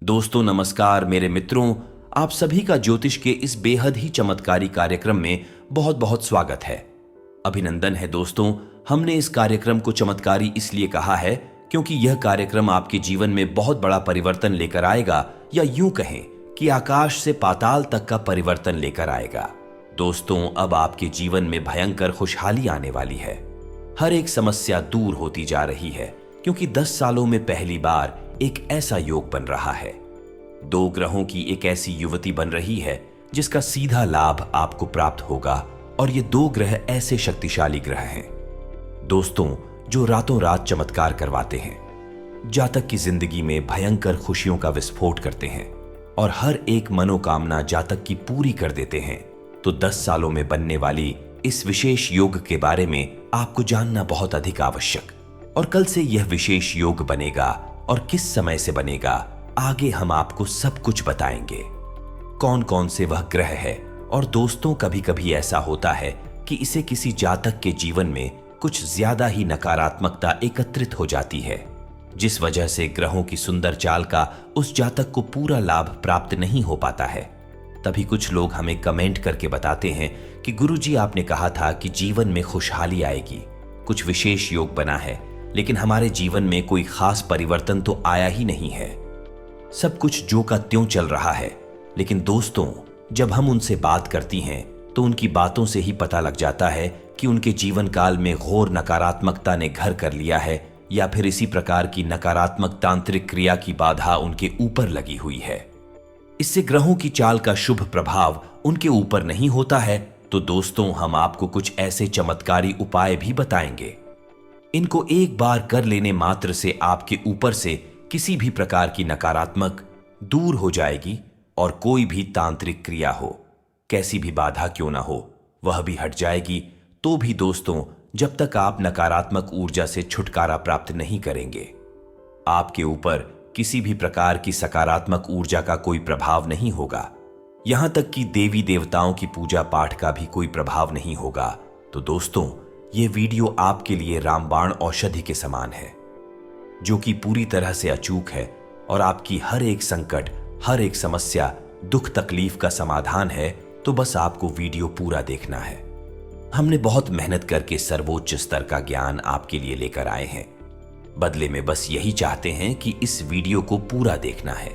दोस्तों नमस्कार। मेरे मित्रों, आप सभी का ज्योतिष के इस बेहद ही चमत्कारी कार्यक्रम में बहुत बहुत स्वागत है। अभिनंदन है दोस्तों। हमने इस कार्यक्रम को चमत्कारी इसलिए कहा है क्योंकि यह कार्यक्रम आपके जीवन में बहुत बड़ा परिवर्तन लेकर आएगा, या यूं कहें कि आकाश से पाताल तक का परिवर्तन लेकर आएगा। दोस्तों, अब आपके जीवन में भयंकर खुशहाली आने वाली है। हर एक समस्या दूर होती जा रही है क्योंकि 10 सालों में पहली बार एक ऐसा योग बन रहा है। 2 ग्रहों की एक ऐसी युवती बन रही है जिसका सीधा लाभ आपको प्राप्त होगा, और ये 2 ग्रह ऐसे शक्तिशाली ग्रह हैं दोस्तों जो रातों रात चमत्कार करवाते हैं, जातक की जिंदगी में भयंकर खुशियों का विस्फोट करते हैं और हर एक मनोकामना जातक की पूरी कर देते हैं। तो 10 सालों में बनने वाली इस विशेष योग के बारे में आपको जानना बहुत अधिक आवश्यक। और कल से यह विशेष योग बनेगा और किस समय से बनेगा, आगे हम आपको सब कुछ बताएंगे। कौन कौन से वह ग्रह है, और दोस्तों कभी कभी ऐसा होता है कि इसे किसी जातक के जीवन में कुछ ज्यादा ही नकारात्मकता एकत्रित हो जाती है, जिस वजह से ग्रहों की सुंदर चाल का उस जातक को पूरा लाभ प्राप्त नहीं हो पाता है। तभी कुछ लोग हमें कमेंट करके बताते हैं कि गुरुजी आपने कहा था कि जीवन में खुशहाली आएगी, कुछ विशेष योग बना है, लेकिन हमारे जीवन में कोई खास परिवर्तन तो आया ही नहीं है। सब कुछ जो का त्यों चल रहा है। लेकिन दोस्तों, जब हम उनसे बात करती हैं तो उनकी बातों से ही पता लग जाता है कि उनके जीवन काल में घोर नकारात्मकता ने घर कर लिया है, या फिर इसी प्रकार की नकारात्मक तांत्रिक क्रिया की बाधा उनके ऊपर लगी हुई है। इससे ग्रहों की चाल का शुभ प्रभाव उनके ऊपर नहीं होता है। तो दोस्तों, हम आपको कुछ ऐसे चमत्कारी उपाय भी बताएंगे। इनको एक बार कर लेने मात्र से आपके ऊपर से किसी भी प्रकार की नकारात्मक दूर हो जाएगी, और कोई भी तांत्रिक क्रिया हो, कैसी भी बाधा क्यों ना हो, वह भी हट जाएगी। तो भी दोस्तों, जब तक आप नकारात्मक ऊर्जा से छुटकारा प्राप्त नहीं करेंगे, आपके ऊपर किसी भी प्रकार की सकारात्मक ऊर्जा का कोई प्रभाव नहीं होगा। यहां तक कि देवी देवताओं की पूजा पाठ का भी कोई प्रभाव नहीं होगा। तो दोस्तों, ये वीडियो आपके लिए रामबाण औषधि के समान है, जो कि पूरी तरह से अचूक है और आपकी हर एक संकट, हर एक समस्या, दुख तकलीफ का समाधान है। तो बस आपको वीडियो पूरा देखना है। हमने बहुत मेहनत करके सर्वोच्च स्तर का ज्ञान आपके लिए लेकर आए हैं। बदले में बस यही चाहते हैं कि इस वीडियो को पूरा देखना है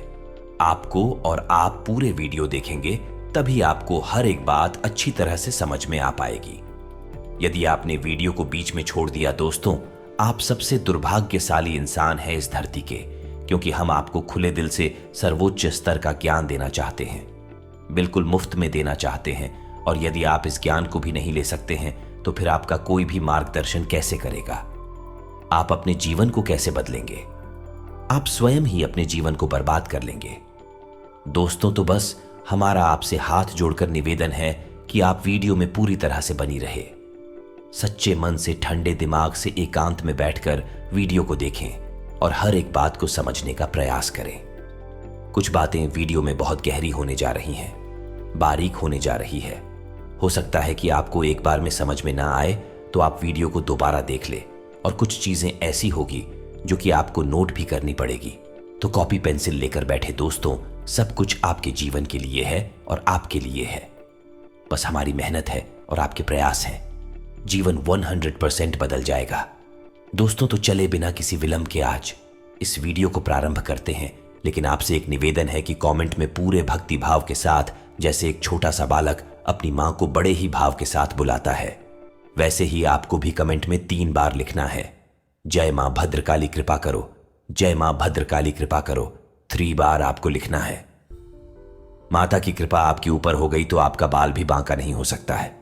आपको, और आप पूरे वीडियो देखेंगे तभी आपको हर एक बात अच्छी तरह से समझ में आ पाएगी। यदि आपने वीडियो को बीच में छोड़ दिया दोस्तों, आप सबसे दुर्भाग्यशाली इंसान हैं इस धरती के, क्योंकि हम आपको खुले दिल से सर्वोच्च स्तर का ज्ञान देना चाहते हैं, बिल्कुल मुफ्त में देना चाहते हैं। और यदि आप इस ज्ञान को भी नहीं ले सकते हैं तो फिर आपका कोई भी मार्गदर्शन कैसे करेगा? आप अपने जीवन को कैसे बदलेंगे? आप स्वयं ही अपने जीवन को बर्बाद कर लेंगे। दोस्तों, तो बस हमारा आपसे हाथ जोड़कर निवेदन है कि आप वीडियो में पूरी तरह से बनी रहे। सच्चे मन से, ठंडे दिमाग से एकांत में बैठकर वीडियो को देखें और हर एक बात को समझने का प्रयास करें। कुछ बातें वीडियो में बहुत गहरी होने जा रही हैं, बारीक होने जा रही है। हो सकता है कि आपको एक बार में समझ में ना आए, तो आप वीडियो को दोबारा देख ले, और कुछ चीजें ऐसी होगी जो कि आपको नोट भी करनी पड़ेगी। तो कॉपी पेंसिल लेकर बैठे दोस्तों, सब कुछ आपके जीवन के लिए है और आपके लिए है। बस हमारी मेहनत है और आपके प्रयास हैं। जीवन 100% बदल जाएगा। दोस्तों, तो चले बिना किसी विलंब के आज इस वीडियो को प्रारंभ करते हैं। लेकिन आपसे एक निवेदन है कि कमेंट में पूरे भक्ति भाव के साथ, जैसे एक छोटा सा बालक अपनी मां को बड़े ही भाव के साथ बुलाता है, वैसे ही आपको भी कमेंट में 3 बार लिखना है, जय मां भद्रकाली कृपा करो, जय मां भद्रकाली कृपा करो। 3 बार आपको लिखना है। माता की कृपा आपके ऊपर हो गई तो आपका बाल भी बांका नहीं हो सकता है,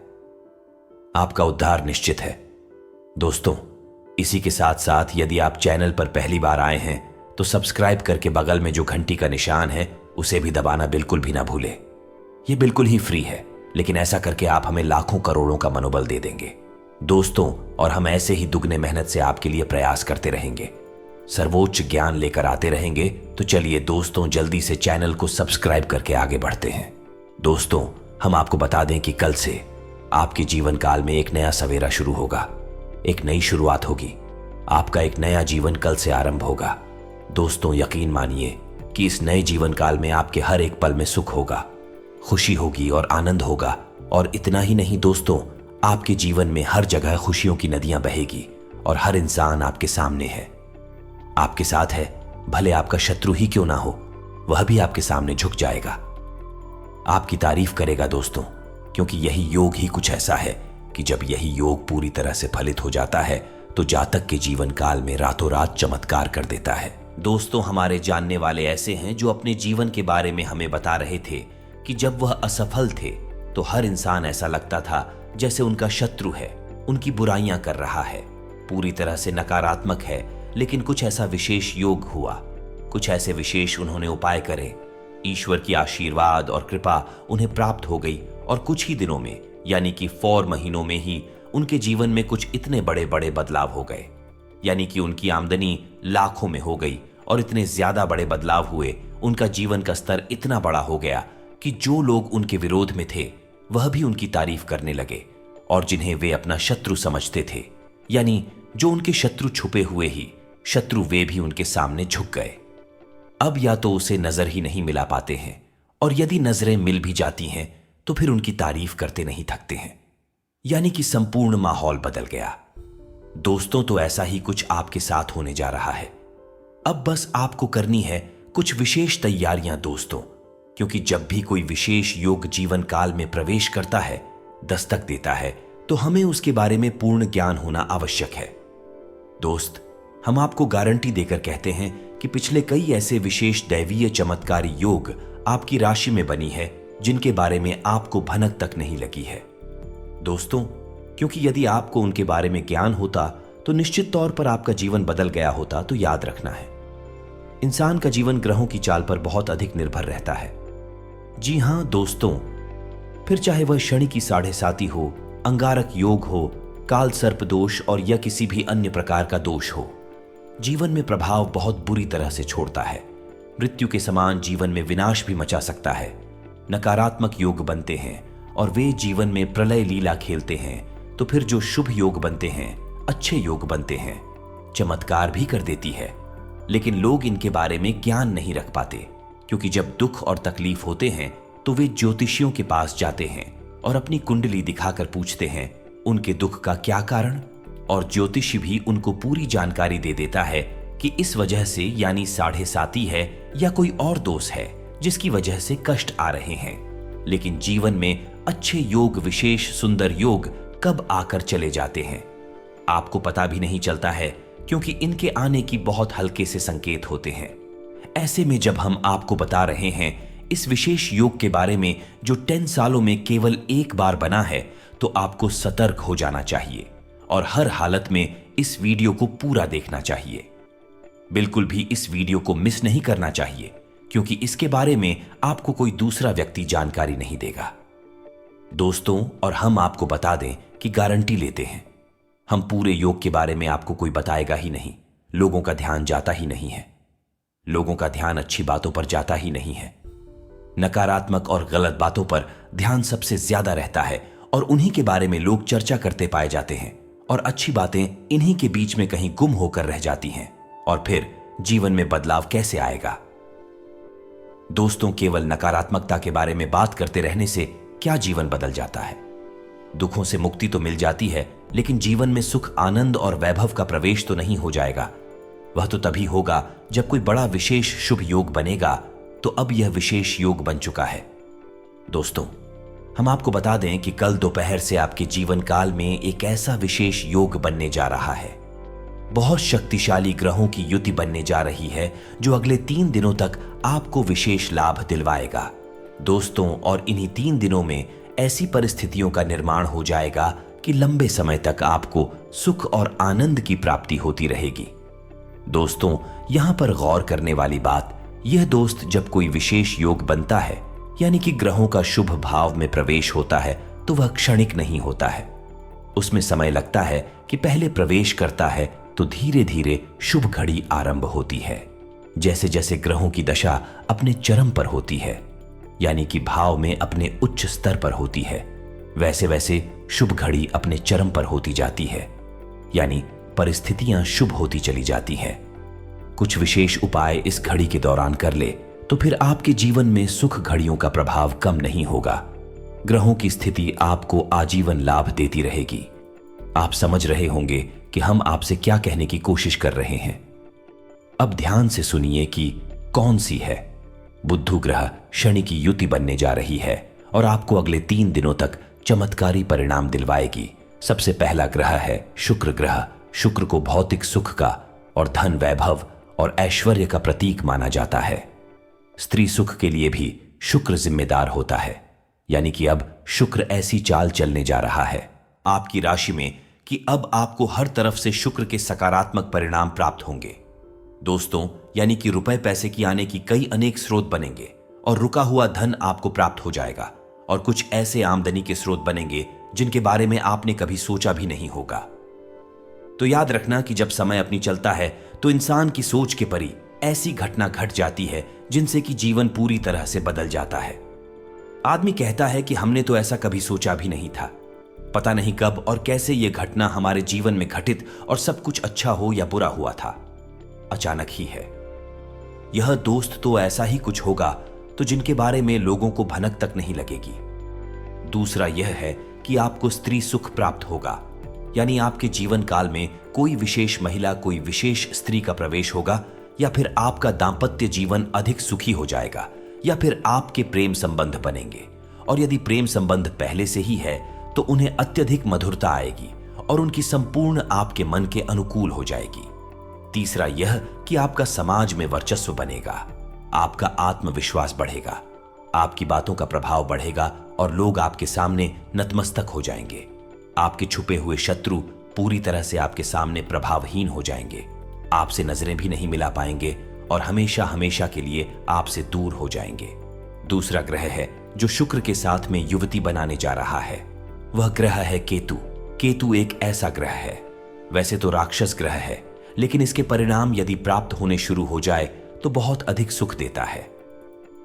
आपका उद्धार निश्चित है। दोस्तों, इसी के साथ साथ यदि आप चैनल पर पहली बार आए हैं तो सब्सक्राइब करके बगल में जो घंटी का निशान है उसे भी दबाना बिल्कुल भी ना भूले। ये बिल्कुल ही फ्री है, लेकिन ऐसा करके आप हमें लाखों करोड़ों का मनोबल दे देंगे दोस्तों, और हम ऐसे ही दुगने मेहनत से आपके लिए प्रयास करते रहेंगे, सर्वोच्च ज्ञान लेकर आते रहेंगे। तो चलिए दोस्तों, जल्दी से चैनल को सब्सक्राइब करके आगे बढ़ते हैं। दोस्तों, हम आपको बता दें कि कल से आपके जीवन काल में एक नया सवेरा शुरू होगा, एक नई शुरुआत होगी। आपका एक नया जीवन कल से आरंभ होगा। दोस्तों, यकीन मानिए कि इस नए जीवन काल में आपके हर एक पल में सुख होगा, खुशी होगी और आनंद होगा। और इतना ही नहीं दोस्तों, आपके जीवन में हर जगह खुशियों की नदियां बहेगी और हर इंसान आपके सामने है, आपके साथ है। भले आपका शत्रु ही क्यों ना हो, वह भी आपके सामने झुक जाएगा, आपकी तारीफ करेगा दोस्तों। क्योंकि यही योग ही कुछ ऐसा है कि जब यही योग पूरी तरह से फलित हो जाता है तो जातक के जीवन काल में रातों रात चमत्कार कर देता है। दोस्तों, हमारे जानने वाले ऐसे हैं जो अपने जीवन के बारे में हमें बता रहे थे कि जब वह असफल थे तो हर इंसान ऐसा लगता था जैसे उनका शत्रु है, उनकी बुराइयां कर रहा है, पूरी तरह से नकारात्मक है। लेकिन कुछ ऐसा विशेष योग हुआ, कुछ ऐसे विशेष उन्होंने उपाय करे, ईश्वर की आशीर्वाद और कृपा उन्हें प्राप्त हो गई और कुछ ही दिनों में यानी कि 4 महीनों में ही उनके जीवन में कुछ इतने बड़े बड़े बदलाव हो गए। यानी कि उनकी आमदनी लाखों में हो गई और इतने ज्यादा बड़े बदलाव हुए, उनका जीवन का स्तर इतना बड़ा हो गया कि जो लोग उनके विरोध में थे वह भी उनकी तारीफ करने लगे और जिन्हें वे अपना शत्रु समझते थे, यानी जो उनके शत्रु छुपे हुए ही शत्रु, वे भी उनके सामने झुक गए। अब या तो उसे नजर ही नहीं मिला पाते हैं और यदि नजरें मिल भी जाती हैं तो फिर उनकी तारीफ करते नहीं थकते हैं। यानी कि संपूर्ण माहौल बदल गया। दोस्तों, तो ऐसा ही कुछ आपके साथ होने जा रहा है। अब बस आपको करनी है कुछ विशेष तैयारियां दोस्तों, क्योंकि जब भी कोई विशेष योग जीवन काल में प्रवेश करता है, दस्तक देता है, तो हमें उसके बारे में पूर्ण ज्ञान होना आवश्यक है। दोस्त, हम आपको गारंटी देकर कहते हैं कि पिछले कई ऐसे विशेष दैवीय चमत्कारी योग आपकी राशि में बनी है जिनके बारे में आपको भनक तक नहीं लगी है। दोस्तों, क्योंकि यदि आपको उनके बारे में ज्ञान होता तो निश्चित तौर पर आपका जीवन बदल गया होता। तो याद रखना है, इंसान का जीवन ग्रहों की चाल पर बहुत अधिक निर्भर रहता है। जी हां दोस्तों, फिर चाहे वह शनि की 7.5 हो, अंगारक योग हो, काल सर्प दोष और या किसी भी अन्य प्रकार का दोष हो, जीवन में प्रभाव बहुत बुरी तरह से छोड़ता है। मृत्यु के समान जीवन में विनाश भी मचा सकता है। नकारात्मक योग बनते हैं और वे जीवन में प्रलय लीला खेलते हैं, तो फिर जो शुभ योग बनते हैं, अच्छे योग बनते हैं, चमत्कार भी कर देती है। लेकिन लोग इनके बारे में ज्ञान नहीं रख पाते, क्योंकि जब दुख और तकलीफ होते हैं तो वे ज्योतिषियों के पास जाते हैं और अपनी कुंडली दिखाकर पूछते हैं उनके दुख का क्या कारण, और ज्योतिषी भी उनको पूरी जानकारी दे देता है कि इस वजह से, यानी 7.5 है या कोई और दोष है जिसकी वजह से कष्ट आ रहे हैं। लेकिन जीवन में अच्छे योग, विशेष सुंदर योग कब आकर चले जाते हैं आपको पता भी नहीं चलता है, क्योंकि इनके आने की बहुत हल्के से संकेत होते हैं। ऐसे में जब हम आपको बता रहे हैं इस विशेष योग के बारे में जो 10 सालों में केवल एक बार बना है, तो आपको सतर्क हो जाना चाहिए और हर हालत में इस वीडियो को पूरा देखना चाहिए। बिल्कुल भी इस वीडियो को मिस नहीं करना चाहिए, क्योंकि इसके बारे में आपको कोई दूसरा व्यक्ति जानकारी नहीं देगा दोस्तों। और हम आपको बता दें कि गारंटी लेते हैं, हम पूरे योग के बारे में आपको कोई बताएगा ही नहीं। लोगों का ध्यान जाता ही नहीं है, लोगों का ध्यान अच्छी बातों पर जाता ही नहीं है। नकारात्मक और गलत बातों पर ध्यान सबसे ज्यादा रहता है और उन्हीं के बारे में लोग चर्चा करते पाए जाते हैं, और अच्छी बातें इन्हीं के बीच में कहीं गुम होकर रह जाती हैं। और फिर जीवन में बदलाव कैसे आएगा दोस्तों? केवल नकारात्मकता के बारे में बात करते रहने से क्या जीवन बदल जाता है? दुखों से मुक्ति तो मिल जाती है, लेकिन जीवन में सुख, आनंद और वैभव का प्रवेश तो नहीं हो जाएगा। वह तो तभी होगा जब कोई बड़ा विशेष शुभ योग बनेगा। तो अब यह विशेष योग बन चुका है दोस्तों। हम आपको बता दें कि कल दोपहर से आपके जीवन काल में एक ऐसा विशेष योग बनने जा रहा है। बहुत शक्तिशाली ग्रहों की युति बनने जा रही है जो अगले 3 दिनों तक आपको विशेष लाभ दिलवाएगा दोस्तों। और इन्हीं 3 दिनों में ऐसी परिस्थितियों का निर्माण हो जाएगा कि लंबे समय तक आपको सुख और आनंद की प्राप्ति होती रहेगी दोस्तों। यहां पर गौर करने वाली बात यह दोस्त, जब कोई विशेष योग बनता है, यानी कि ग्रहों का शुभ भाव में प्रवेश होता है, तो वह क्षणिक नहीं होता है। उसमें समय लगता है कि पहले प्रवेश करता है तो धीरे धीरे शुभ घड़ी आरंभ होती है। जैसे जैसे ग्रहों की दशा अपने चरम पर होती है, यानी कि भाव में अपने उच्च स्तर पर होती है, वैसे वैसे शुभ घड़ी अपने चरम पर होती जाती है, यानी परिस्थितियां शुभ होती चली जाती हैं। कुछ विशेष उपाय इस घड़ी के दौरान कर ले तो फिर आपके जीवन में सुख घड़ियों का प्रभाव कम नहीं होगा। ग्रहों की स्थिति आपको आजीवन लाभ देती रहेगी। आप समझ रहे होंगे कि हम आपसे क्या कहने की कोशिश कर रहे हैं। अब ध्यान से सुनिए कि कौन सी है। बुध ग्रह शनि की युति बनने जा रही है और आपको अगले 3 दिनों तक चमत्कारी परिणाम दिलवाएगी। सबसे पहला ग्रह है शुक्र ग्रह। शुक्र को भौतिक सुख का और धन वैभव और ऐश्वर्य का प्रतीक माना जाता है। स्त्री सुख के लिए भी शुक्र जिम्मेदार होता है, यानी कि अब शुक्र ऐसी चाल चलने जा रहा है आपकी राशि में कि अब आपको हर तरफ से शुक्र के सकारात्मक परिणाम प्राप्त होंगे। दोस्तों, यानी कि रुपए पैसे की आने की कई अनेक स्रोत बनेंगे और रुका हुआ धन आपको प्राप्त हो जाएगा और कुछ ऐसे आमदनी के स्रोत बनेंगे जिनके बारे में आपने कभी सोचा भी नहीं होगा। तो याद रखना कि जब समय अपनी चलता है तो इंसान की सोच के परी ऐसी घटना घट जाती है जिनसे कि जीवन पूरी तरह से बदल जाता है। आदमी कहता है कि हमने तो ऐसा कभी सोचा भी नहीं था। पता नहीं कब और कैसे यह घटना हमारे जीवन में घटित और सब कुछ अच्छा हो या बुरा हुआ था, अचानक ही है। यह दोस्त तो ऐसा ही कुछ होगा तो जिनके बारे में लोगों को भनक तक नहीं लगेगी। दूसरा यह है कि आपको स्त्री सुख प्राप्त होगा, यानी आपके जीवन काल में कोई विशेष महिला, कोई विशेष स्त्री का प्रवेश होगा, या फिर आपका दांपत्य जीवन अधिक सुखी हो जाएगा, या फिर आपके प्रेम संबंध बनेंगे। और यदि प्रेम संबंध पहले से ही है तो उन्हें अत्यधिक मधुरता आएगी और उनकी संपूर्ण आपके मन के अनुकूल हो जाएगी। तीसरा यह कि आपका समाज में वर्चस्व बनेगा, आपका आत्मविश्वास बढ़ेगा, आपकी बातों का प्रभाव बढ़ेगा और लोग आपके सामने नतमस्तक हो जाएंगे। आपके छुपे हुए शत्रु पूरी तरह से आपके सामने प्रभावहीन हो जाएंगे, आपसे नजरें भी नहीं मिला पाएंगे और हमेशा हमेशा के लिए आपसे दूर हो जाएंगे। दूसरा ग्रह है जो शुक्र के साथ में युवती बनाने जा रहा है, वह ग्रह है केतु। केतु एक ऐसा ग्रह है, वैसे तो राक्षस ग्रह है, लेकिन इसके परिणाम यदि प्राप्त होने शुरू हो जाए तो बहुत अधिक सुख देता है।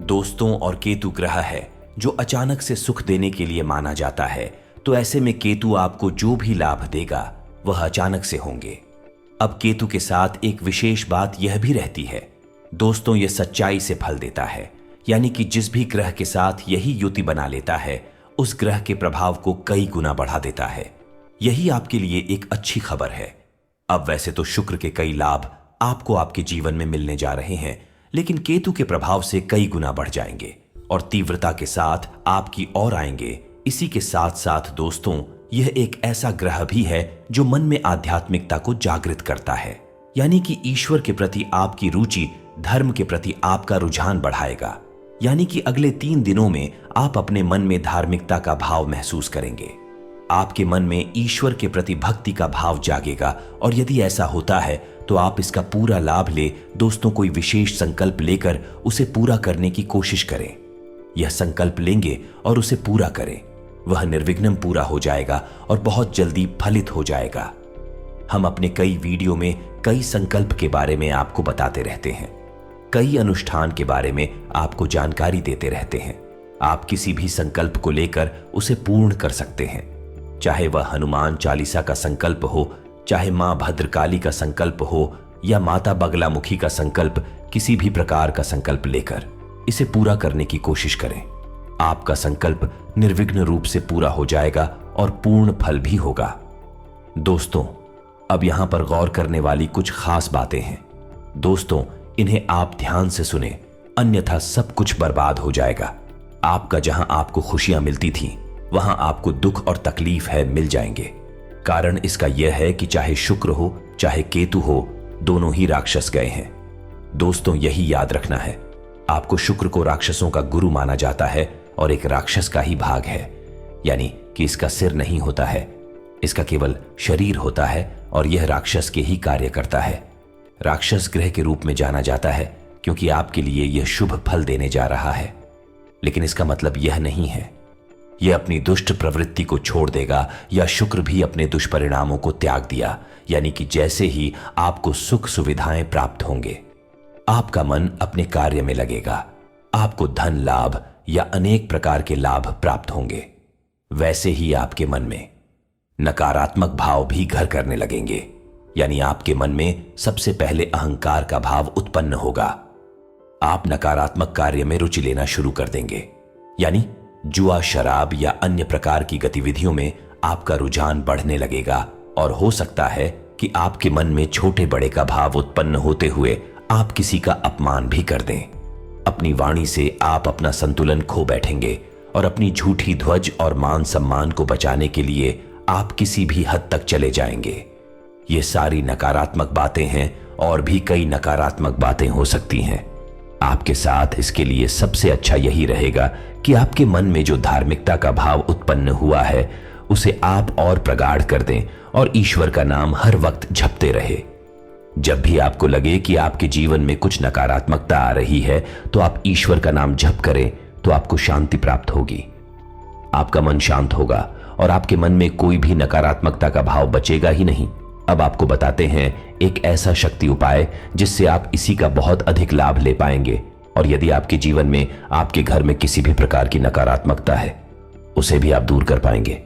दोस्तों, और केतु ग्रह है जो अचानक से सुख देने के लिए माना जाता है, तो ऐसे में केतु आपको जो भी लाभ देगा वह अचानक से होंगे। अब केतु के साथ एक विशेष बात यह भी रहती है, दोस्तों, यह सच्चाई से फल देता है, यानी कि जिस भी ग्रह के साथ यही युति बना लेता है उस ग्रह के प्रभाव को कई गुना बढ़ा देता है। यही आपके लिए एक अच्छी खबर है। अब वैसे तो शुक्र के कई लाभ आपको आपके जीवन में मिलने जा रहे हैं, लेकिन केतु के प्रभाव से कई गुना बढ़ जाएंगे और तीव्रता के साथ आपकी ओर आएंगे। इसी के साथ साथ दोस्तों, यह एक ऐसा ग्रह भी है जो मन में आध्यात्मिकता को जागृत करता है, यानी कि ईश्वर के प्रति आपकी रुचि, धर्म के प्रति आपका रुझान बढ़ाएगा। यानी कि अगले 3 दिनों में आप अपने मन में धार्मिकता का भाव महसूस करेंगे, आपके मन में ईश्वर के प्रति भक्ति का भाव जागेगा। और यदि ऐसा होता है तो आप इसका पूरा लाभ ले। दोस्तों, कोई विशेष संकल्प लेकर उसे पूरा करने की कोशिश करें। यह संकल्प लेंगे और उसे पूरा करें, वह निर्विघ्न पूरा हो जाएगा और बहुत जल्दी फलित हो जाएगा। हम अपने कई वीडियो में कई संकल्प के बारे में आपको बताते रहते हैं, कई अनुष्ठान के बारे में आपको जानकारी देते रहते हैं। आप किसी भी संकल्प को लेकर उसे पूर्ण कर सकते हैं, चाहे वह हनुमान चालीसा का संकल्प हो, चाहे मां भद्रकाली का संकल्प हो, या माता बगलामुखी का संकल्प। किसी भी प्रकार का संकल्प लेकर इसे पूरा करने की कोशिश करें। आपका संकल्प निर्विघ्न रूप से पूरा हो जाएगा और पूर्ण फल भी होगा। दोस्तों, अब यहां पर गौर करने वाली कुछ खास बातें हैं। दोस्तों, इन्हें आप ध्यान से सुने, अन्यथा सब कुछ बर्बाद हो जाएगा। आपका जहां आपको खुशियां मिलती थीं, वहां आपको दुख और तकलीफ है मिल जाएंगे। कारण इसका यह है कि चाहे शुक्र हो चाहे केतु हो, दोनों ही राक्षस गए हैं। दोस्तों, यही याद रखना है, आपको शुक्र को राक्षसों का गुरु माना जाता है और एक राक्षस का ही भाग है, यानी कि इसका सिर नहीं होता है, इसका केवल शरीर होता है और यह राक्षस के ही कार्य करता है। राक्षस ग्रह के रूप में जाना जाता है क्योंकि आपके लिए यह शुभ फल देने जा रहा है, लेकिन इसका मतलब यह नहीं है यह अपनी दुष्ट प्रवृत्ति को छोड़ देगा, या शुक्र भी अपने दुष्परिणामों को त्याग दिया, यानी कि जैसे ही आपको सुख सुविधाएं प्राप्त होंगे, आपका मन अपने कार्य में लगेगा, आपको धन लाभ या अनेक प्रकार के लाभ प्राप्त होंगे, वैसे ही आपके मन में नकारात्मक भाव भी घर करने लगेंगे, यानी आपके मन में सबसे पहले अहंकार का भाव उत्पन्न होगा। आप नकारात्मक कार्य में रुचि लेना शुरू कर देंगे। यानी जुआ, शराब या अन्य प्रकार की गतिविधियों में आपका रुझान बढ़ने लगेगा और हो सकता है कि आपके मन में छोटे बड़े का भाव उत्पन्न होते हुए आप किसी का अपमान भी कर दें। अपनी वाणी से आप अपना संतुलन खो बैठेंगे और अपनी झूठी ध्वज और मान सम्मान को बचाने के लिए आप किसी भी हद तक चले जाएंगे। ये सारी नकारात्मक बातें हैं और भी कई नकारात्मक बातें हो सकती हैं। आपके साथ इसके लिए सबसे अच्छा यही रहेगा कि आपके मन में जो धार्मिकता का भाव उत्पन्न हुआ है उसे आप और प्रगाढ़ कर दें और ईश्वर का नाम हर वक्त जपते रहे। जब भी आपको लगे कि आपके जीवन में कुछ नकारात्मकता आ रही है तो आप ईश्वर का नाम जप करें तो आपको शांति प्राप्त होगी। आपका मन शांत होगा और आपके मन में कोई भी नकारात्मकता का भाव बचेगा ही नहीं। अब आपको बताते हैं एक ऐसा शक्ति उपाय जिससे आप इसी का बहुत अधिक लाभ ले पाएंगे। और यदि आपके जीवन में, आपके घर में किसी भी प्रकार की नकारात्मकता है, उसे भी आप दूर कर पाएंगे।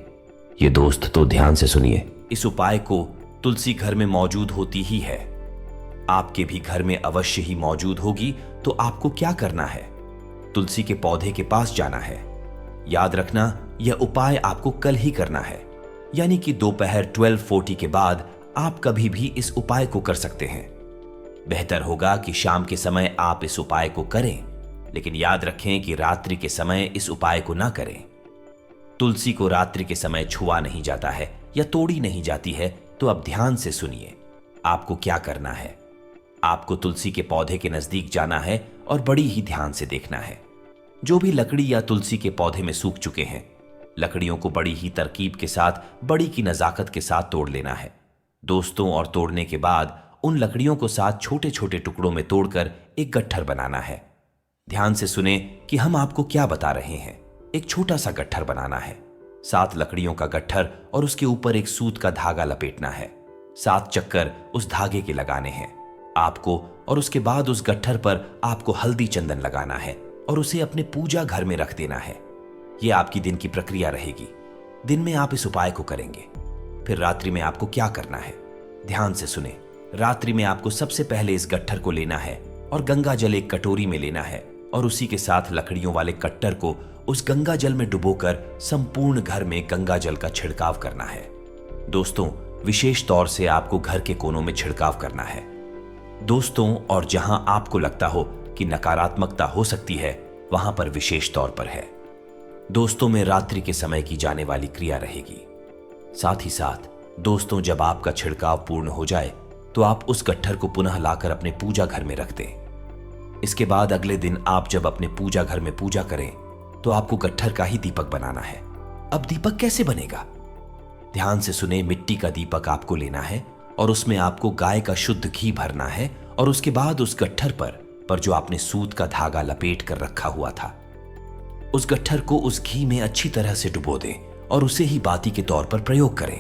ये दोस्त तो ध्यान से सुनिए। इस उपाय को तुलसी घर में मौजूद होती ही है, आपके भी घर में अवश्य ही मौजूद होगी। तो आपको क्या करना है? तुलसी के पौधे के पास जाना है। याद रखना, यह उपाय आपको कल ही करना है, यानी कि दोपहर 12:40 के बाद आप कभी भी इस उपाय को कर सकते हैं। बेहतर होगा कि शाम के समय आप इस उपाय को करें, लेकिन याद रखें कि रात्रि के समय इस उपाय को ना करें। तुलसी को रात्रि के समय छुआ नहीं जाता है या तोड़ी नहीं जाती है। तो अब ध्यान से सुनिए, आपको क्या करना है। आपको तुलसी के पौधे के नजदीक जाना है और बड़ी ही ध्यान से देखना है। जो भी लकड़ी या तुलसी के पौधे में सूख चुके हैं, लकड़ियों को बड़ी ही तरकीब के साथ, बड़ी की नजाकत के साथ तोड़ लेना है दोस्तों। और तोड़ने के बाद उन लकड़ियों को साथ छोटे छोटे टुकड़ों में तोड़कर एक गट्ठर बनाना है। ध्यान से सुने कि हम आपको क्या बता रहे हैं। एक छोटा सा गट्ठर बनाना है, 7 लकड़ियों का गट्ठर, और उसके ऊपर एक सूत का धागा लपेटना है। 7 चक्कर उस धागे के लगाने हैं आपको, और उसके बाद उस गट्ठर पर आपको हल्दी चंदन लगाना है और उसे अपने पूजा घर में रख देना है। यह आपकी दिन की प्रक्रिया रहेगी। दिन में आप इस उपाय को करेंगे। फिर रात्रि में आपको क्या करना है, ध्यान से सुने। रात्रि में आपको सबसे पहले इस गट्ठर को लेना है और गंगा जल एक कटोरी में लेना है और उसी के साथ लकड़ियों वाले कट्टर को उस गंगा जल में डुबोकर संपूर्ण घर में गंगा जल का छिड़काव करना है। दोस्तों, विशेष तौर से आपको घर के कोनों में छिड़काव करना है दोस्तों, और जहां आपको लगता हो कि नकारात्मकता हो सकती है वहां पर विशेष तौर पर है। दोस्तों में रात्रि के समय की जाने वाली क्रिया रहेगी। साथ ही साथ दोस्तों, जब आपका छिड़काव पूर्ण हो जाए तो आप उस गट्ठर को पुनः लाकर अपने पूजा घर में रख दें। इसके बाद अगले दिन आप जब अपने पूजा घर में पूजा करें तो आपको गट्ठर का ही दीपक बनाना है। अब दीपक कैसे बनेगा, ध्यान से सुने। मिट्टी का दीपक आपको लेना है और उसमें आपको गाय का शुद्ध घी भरना है और उसके बाद उस गट्ठर पर जो आपने सूत का धागा लपेट कर रखा हुआ था, उस गट्ठर को उस घी में अच्छी तरह से डुबो दें और उसे ही बाती के तौर पर प्रयोग करें।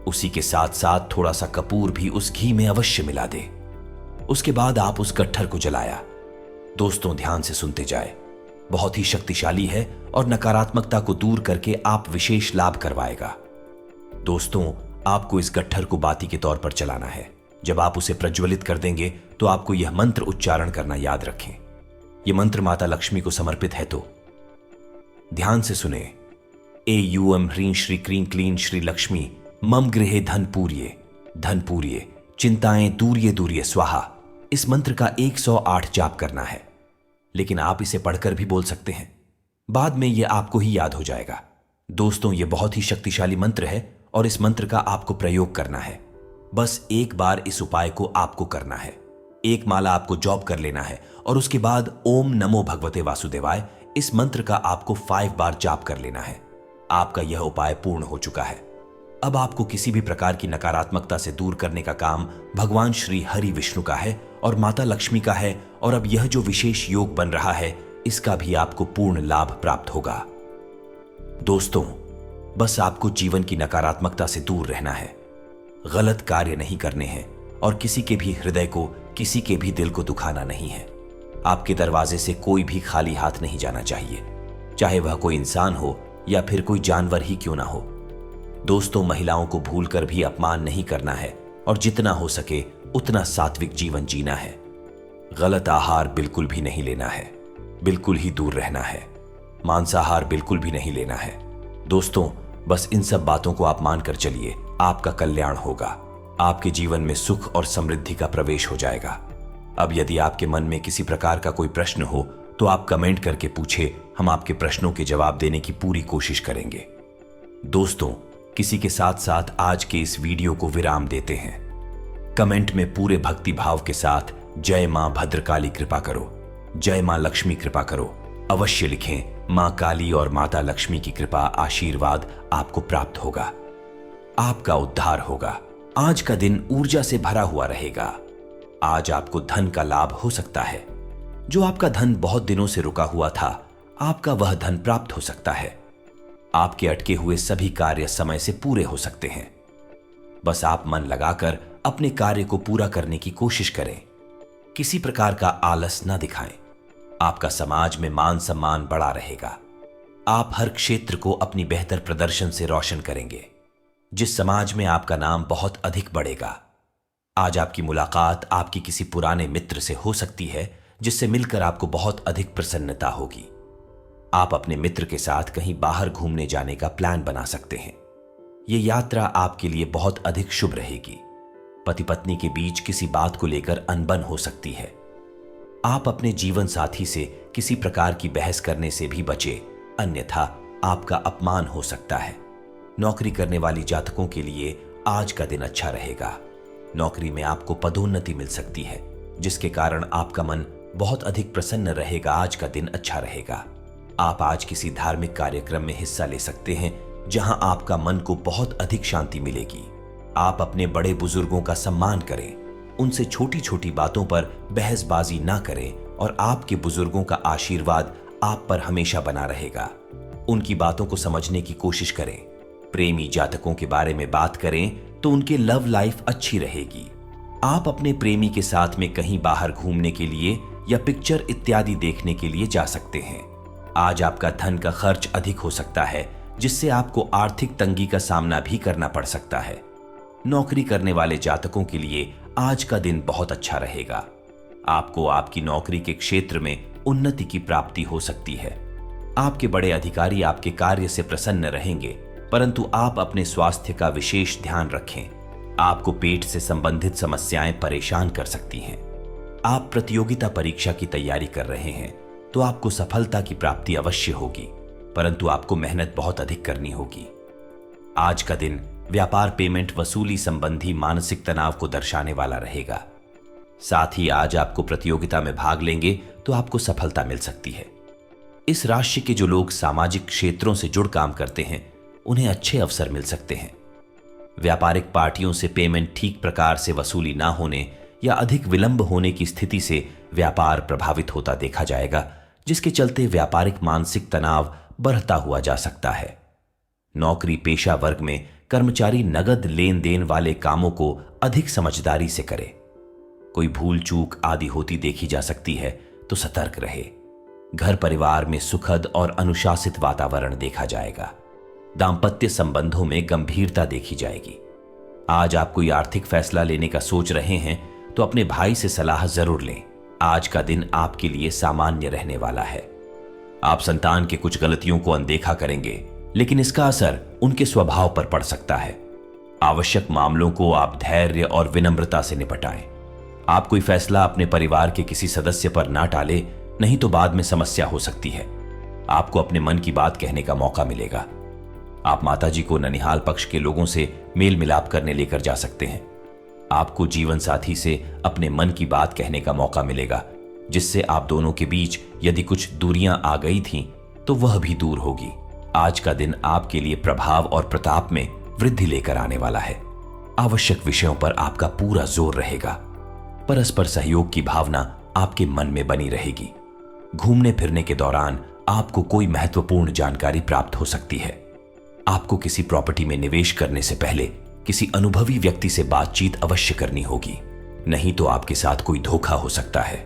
उसी के साथ साथ थोड़ा सा कपूर भी उस घी में अवश्य मिला दें। उसके बाद आप उस गट्ठर को जलाया। दोस्तों, ध्यान से सुनते जाए, बहुत ही शक्तिशाली है और नकारात्मकता को दूर करके आप विशेष लाभ करवाएगा। दोस्तों, आपको इस गट्ठर को बाती के तौर पर चलाना है। जब आप उसे प्रज्वलित कर देंगे तो आपको यह मंत्र उच्चारण करना याद रखें। यह मंत्र माता लक्ष्मी को समर्पित है। तो ध्यान से सुने। एयूएम ह्रीं श्री क्रीं क्लीं श्री लक्ष्मी मम गृहे धन पूर्ये चिंताएं दूर्ये दूर्ये स्वाहा। इस मंत्र का 108 जाप करना है, लेकिन आप इसे पढ़कर भी बोल सकते हैं। बाद में यह आपको ही याद हो जाएगा। दोस्तों, यह बहुत ही शक्तिशाली मंत्र है और इस मंत्र का आपको प्रयोग करना है। बस एक बार इस उपाय को आपको करना है। एक माला आपको जॉब कर लेना है और उसके बाद ओम नमो भगवते वासुदेवाय इस मंत्र का आपको 5 बार जाप कर लेना है। आपका यह उपाय पूर्ण हो चुका है। अब आपको किसी भी प्रकार की नकारात्मकता से दूर करने का काम भगवान श्री हरि विष्णु का है और माता लक्ष्मी का है। और अब यह जो विशेष योग बन रहा है, इसका भी आपको पूर्ण लाभ प्राप्त होगा। दोस्तों, बस आपको जीवन की नकारात्मकता से दूर रहना है, गलत कार्य नहीं करने हैं और किसी के भी हृदय को, किसी के भी दिल को दुखाना नहीं है। आपके दरवाजे से कोई भी खाली हाथ नहीं जाना चाहिए, चाहे वह कोई इंसान हो या फिर कोई जानवर ही क्यों ना हो। दोस्तों, महिलाओं को भूलकर भी अपमान नहीं करना है और जितना हो सके उतना सात्विक जीवन जीना है। गलत आहार बिल्कुल भी नहीं लेना है, बिल्कुल ही दूर रहना है। मांसाहार बिल्कुल भी नहीं लेना है। दोस्तों, बस इन सब बातों को आप मानकर चलिए, आपका कल्याण होगा। आपके जीवन में सुख और समृद्धि का प्रवेश हो जाएगा। अब यदि आपके मन में किसी प्रकार का कोई प्रश्न हो तो आप कमेंट करके पूछे, हम आपके प्रश्नों के जवाब देने की पूरी कोशिश करेंगे। दोस्तों, किसी के साथ साथ आज के इस वीडियो को विराम देते हैं। कमेंट में पूरे भक्ति भाव के साथ जय मां भद्रकाली कृपा करो, जय मां लक्ष्मी कृपा करो अवश्य लिखें। मां काली और माता लक्ष्मी की कृपा आशीर्वाद आपको प्राप्त होगा, आपका उद्धार होगा। आज का दिन ऊर्जा से भरा हुआ रहेगा। आज आपको धन का लाभ हो सकता है। जो आपका धन बहुत दिनों से रुका हुआ था, आपका वह धन प्राप्त हो सकता है। आपके अटके हुए सभी कार्य समय से पूरे हो सकते हैं। बस आप मन लगाकर अपने कार्य को पूरा करने की कोशिश करें। किसी प्रकार का आलस न दिखाएं। आपका समाज में मान सम्मान बढ़ा रहेगा। आप हर क्षेत्र को अपनी बेहतर प्रदर्शन से रोशन करेंगे, जिस समाज में आपका नाम बहुत अधिक बढ़ेगा। आज आपकी मुलाकात आपकी किसी पुराने मित्र से हो सकती है, जिससे मिलकर आपको बहुत अधिक प्रसन्नता होगी। आप अपने मित्र के साथ कहीं बाहर घूमने जाने का प्लान बना सकते हैं। यह यात्रा आपके लिए बहुत अधिक शुभ रहेगी। पति पत्नी के बीच किसी बात को लेकर अनबन हो सकती है। आप अपने जीवन साथी से किसी प्रकार की बहस करने से भी बचे, अन्यथा आपका अपमान हो सकता है। नौकरी करने वाली जातकों के लिए आज का दिन अच्छा रहेगा। नौकरी में आपको पदोन्नति मिल सकती है, जिसके कारण आपका मन बहुत अधिक प्रसन्न रहेगा। आज का दिन अच्छा रहेगा। आप आज किसी धार्मिक कार्यक्रम में हिस्सा ले सकते हैं, जहां आपका मन को बहुत अधिक शांति मिलेगी। आप अपने बड़े बुजुर्गों का सम्मान करें, उनसे छोटी छोटी बातों पर बहसबाजी ना करें और आपके बुजुर्गों का आशीर्वाद आप पर हमेशा बना रहेगा। उनकी बातों को समझने की कोशिश करें। प्रेमी जातकों के बारे में बात करें तो उनके लव लाइफ अच्छी रहेगी। आप अपने प्रेमी के साथ में कहीं बाहर घूमने के लिए या पिक्चर इत्यादि देखने के लिए जा सकते हैं। आज आपका धन का खर्च अधिक हो सकता है, जिससे आपको आर्थिक तंगी का सामना भी करना पड़ सकता है। नौकरी करने वाले जातकों के लिए आज का दिन बहुत अच्छा रहेगा। आपको आपकी नौकरी के क्षेत्र में उन्नति की प्राप्ति हो सकती है। आपके बड़े अधिकारी आपके कार्य से प्रसन्न रहेंगे, परंतु आप अपने स्वास्थ्य का विशेष ध्यान रखें। आपको पेट से संबंधित समस्याएं परेशान कर सकती हैं। आप प्रतियोगिता परीक्षा की तैयारी कर रहे हैं तो आपको सफलता की प्राप्ति अवश्य होगी, परंतु आपको मेहनत बहुत अधिक करनी होगी। आज का दिन व्यापार, पेमेंट, वसूली संबंधी मानसिक तनाव को दर्शाने वाला रहेगा। साथ ही आज आपको प्रतियोगिता में भाग लेंगे तो आपको सफलता मिल सकती है। इस राशि के जो लोग सामाजिक क्षेत्रों से जुड़ काम करते हैं, उन्हें अच्छे अवसर मिल सकते हैं। व्यापारिक पार्टियों से पेमेंट ठीक प्रकार से वसूली ना होने या अधिक विलंब होने की स्थिति से व्यापार प्रभावित होता देखा जाएगा, जिसके चलते व्यापारिक मानसिक तनाव बढ़ता हुआ जा सकता है। नौकरी पेशा वर्ग में कर्मचारी नगद लेन देन वाले कामों को अधिक समझदारी से करे। कोई भूल चूक आदि होती देखी जा सकती है तो सतर्क रहे। घर परिवार में सुखद और अनुशासित वातावरण देखा जाएगा। दांपत्य संबंधों में गंभीरता देखी जाएगी। आज आप कोई आर्थिक फैसला लेने का सोच रहे हैं तो अपने भाई से सलाह जरूर लें। आज का दिन आपके लिए सामान्य रहने वाला है। आप संतान के कुछ गलतियों को अनदेखा करेंगे, लेकिन इसका असर उनके स्वभाव पर पड़ सकता है। आवश्यक मामलों को आप धैर्य और विनम्रता से निपटाएं। आप कोई फैसला अपने परिवार के किसी सदस्य पर ना टालें, नहीं तो बाद में समस्या हो सकती है। आपको अपने मन की बात कहने का मौका मिलेगा। आप माताजी को ननिहाल पक्ष के लोगों से मेल मिलाप करने लेकर जा सकते हैं। आपको जीवन साथी से अपने मन की बात कहने का मौका मिलेगा, जिससे आप दोनों के बीच यदि कुछ दूरियां आ गई थीं तो वह भी दूर होगी। आज का दिन आपके लिए प्रभाव और प्रताप में वृद्धि लेकर आने वाला है। आवश्यक विषयों पर आपका पूरा जोर रहेगा। परस्पर सहयोग की भावना आपके मन में बनी रहेगी। घूमने फिरने के दौरान आपको कोई महत्वपूर्ण जानकारी प्राप्त हो सकती है। आपको किसी प्रॉपर्टी में निवेश करने से पहले किसी अनुभवी व्यक्ति से बातचीत अवश्य करनी होगी, नहीं तो आपके साथ कोई धोखा हो सकता है।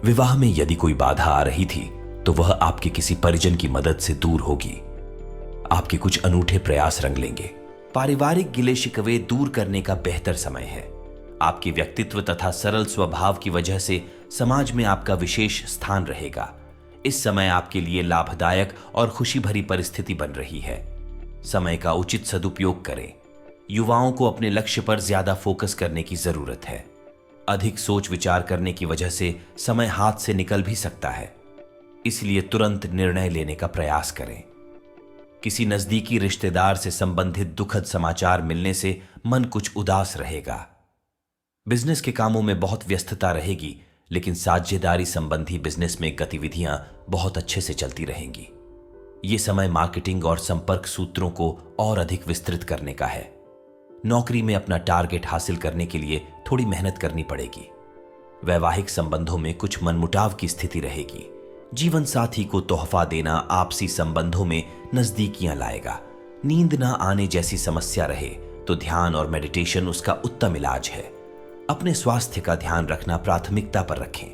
विवाह में यदि कोई बाधा आ रही थी तो वह आपके किसी परिजन की मदद से दूर होगी। आपके कुछ अनूठे प्रयास रंग लेंगे। पारिवारिक गिले शिकवे दूर करने का बेहतर समय है। आपके व्यक्तित्व तथा सरल स्वभाव की वजह से समाज में आपका विशेष स्थान रहेगा। इस समय आपके लिए लाभदायक और खुशी भरी परिस्थिति बन रही है। समय का उचित सदुपयोग करें। युवाओं को अपने लक्ष्य पर ज्यादा फोकस करने की जरूरत है। अधिक सोच विचार करने की वजह से समय हाथ से निकल भी सकता है, इसलिए तुरंत निर्णय लेने का प्रयास करें। किसी नजदीकी रिश्तेदार से संबंधित दुखद समाचार मिलने से मन कुछ उदास रहेगा। बिजनेस के कामों में बहुत व्यस्तता रहेगी, लेकिन साझेदारी संबंधी बिजनेस में गतिविधियां बहुत अच्छे से चलती रहेंगी। ये समय मार्केटिंग और संपर्क सूत्रों को और अधिक विस्तृत करने का है। नौकरी में अपना टारगेट हासिल करने के लिए थोड़ी मेहनत करनी पड़ेगी। वैवाहिक संबंधों में कुछ मनमुटाव की स्थिति रहेगी। जीवन साथी को तोहफा देना आपसी संबंधों में नजदीकियां लाएगा। नींद ना आने जैसी समस्या रहे तो ध्यान और मेडिटेशन उसका उत्तम इलाज है। अपने स्वास्थ्य का ध्यान रखना प्राथमिकता पर रखें।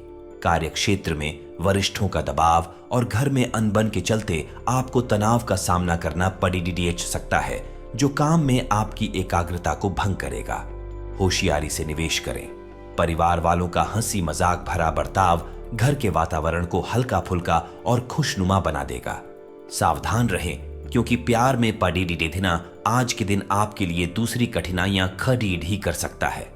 कार्य क्षेत्र में वरिष्ठों का दबाव और घर में अनबन के चलते आपको तनाव का सामना करना पड़ सकता है, जो काम में आपकी एकाग्रता को भंग करेगा। होशियारी से निवेश करें। परिवार वालों का हंसी मजाक भरा बर्ताव घर के वातावरण को हल्का फुल्का और खुशनुमा बना देगा। सावधान रहें, क्योंकि प्यार में पड़ीडिना आज के दिन आपके लिए दूसरी कठिनाइयां खड़ी ही कर सकता है।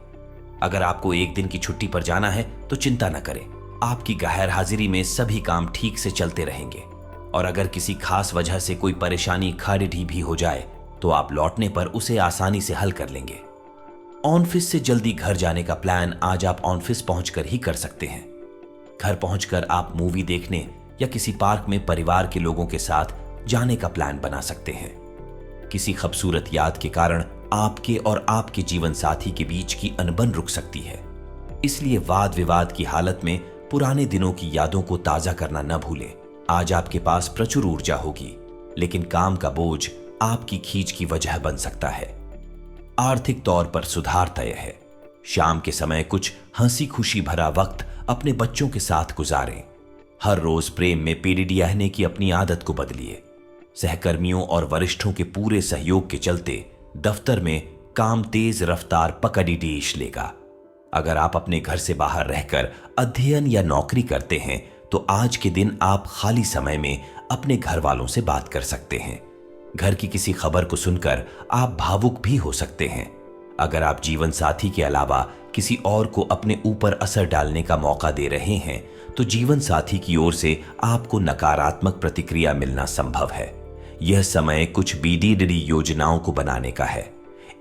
अगर आपको एक दिन की छुट्टी पर जाना है तो चिंता न करें। आपकी गैर हाजिरी में सभी काम ठीक से चलते रहेंगे, और अगर किसी खास वजह से कोई परेशानी खड़ी भी हो जाए तो आप लौटने पर उसे आसानी से हल कर लेंगे। ऑफिस से जल्दी घर जाने का प्लान आज आप ऑफिस पहुंचकर ही कर सकते हैं। घर पहुंचकर आप मूवी देखने या किसी पार्क में परिवार के लोगों के साथ जाने का प्लान बना सकते हैं। किसी खूबसूरत याद के कारण आपके और आपके जीवन साथी के बीच की अनबन रुक सकती है, इसलिए वाद विवाद की हालत में पुराने दिनों की यादों को ताजा करना न भूलें। आज आपके पास प्रचुर ऊर्जा होगी, लेकिन काम का बोझ आपकी खींच की वजह बन सकता है। आर्थिक तौर पर सुधार तय है। शाम के समय कुछ हंसी खुशी भरा वक्त अपने बच्चों के साथ गुजारें। हर रोज प्रेम में रहने की अपनी आदत को बदलिए। सहकर्मियों और वरिष्ठों के पूरे सहयोग के चलते दफ्तर में काम तेज रफ्तार पकड़ी लेगा। अगर आप अपने घर से बाहर रहकर अध्ययन या नौकरी करते हैं तो आज के दिन आप खाली समय में अपने घर वालों से बात कर सकते हैं। घर की किसी खबर को सुनकर आप भावुक भी हो सकते हैं। अगर आप जीवन साथी के अलावा किसी और को अपने ऊपर असर डालने का मौका दे रहे हैं तो जीवन साथी की ओर से आपको नकारात्मक प्रतिक्रिया मिलना संभव है। यह समय कुछ बीडी योजनाओं को बनाने का है।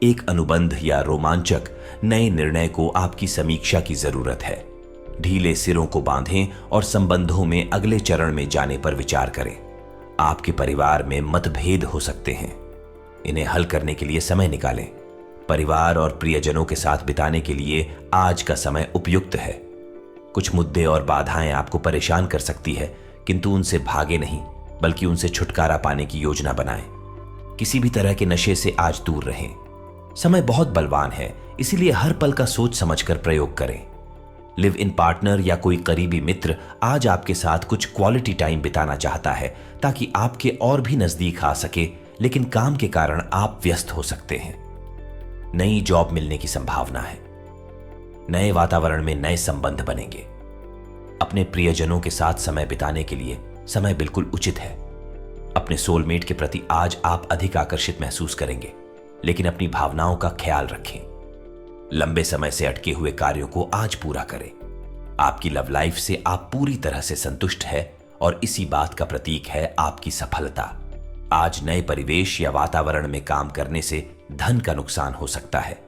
एक अनुबंध या रोमांचक नए निर्णय को आपकी समीक्षा की जरूरत है। ढीले सिरों को बांधें और संबंधों में अगले चरण में जाने पर विचार करें। आपके परिवार में मतभेद हो सकते हैं, इन्हें हल करने के लिए समय निकालें। परिवार और प्रियजनों के साथ बिताने के लिए आज का समय उपयुक्त है। कुछ मुद्दे और बाधाएं आपको परेशान कर सकती है, किंतु उनसे भागे नहीं, बल्कि उनसे छुटकारा पाने की योजना बनाएं। किसी भी तरह के नशे से आज दूर रहें। समय बहुत बलवान है, इसीलिए हर पल का सोच समझकर प्रयोग करें। लिव इन पार्टनर या कोई करीबी मित्र आज आपके साथ कुछ क्वालिटी टाइम बिताना चाहता है, ताकि आपके और भी नजदीक आ सके, लेकिन काम के कारण आप व्यस्त हो सकते हैं। नई जॉब मिलने की संभावना है। नए वातावरण में नए संबंध बनेंगे। अपने प्रियजनों के साथ समय बिताने के लिए समय बिल्कुल उचित है। अपने सोलमेट के प्रति आज आप अधिक आकर्षित महसूस करेंगे, लेकिन अपनी भावनाओं का ख्याल रखें। लंबे समय से अटके हुए कार्यों को आज पूरा करें। आपकी लव लाइफ से आप पूरी तरह से संतुष्ट है और इसी बात का प्रतीक है आपकी सफलता। आज नए परिवेश या वातावरण में काम करने से धन का नुकसान हो सकता है।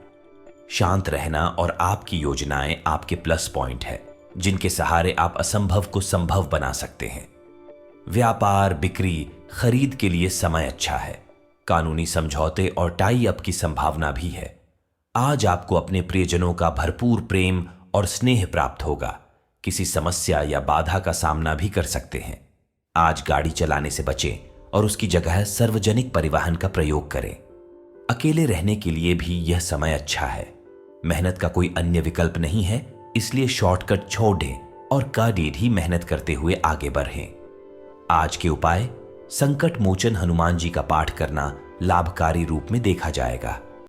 शांत रहना और आपकी योजनाएं आपके प्लस पॉइंट है, जिनके सहारे आप असंभव को संभव बना सकते हैं। व्यापार, बिक्री, खरीद के लिए समय अच्छा है। कानूनी समझौते और टाई अप की संभावना भी है। आज आपको अपने प्रियजनों का भरपूर प्रेम और स्नेह प्राप्त होगा। किसी समस्या या बाधा का सामना भी कर सकते हैं। आज गाड़ी चलाने से बचें और उसकी जगह सार्वजनिक परिवहन का प्रयोग करें। अकेले रहने के लिए भी यह समय अच्छा है। मेहनत का कोई अन्य विकल्प नहीं है, इसलिए शॉर्टकट छोड़ दें और काडीड ही मेहनत करते हुए आगे बढ़ें। आज के उपाय: संकट मोचन हनुमान जी का पाठ करना लाभकारी रूप में देखा जाएगा।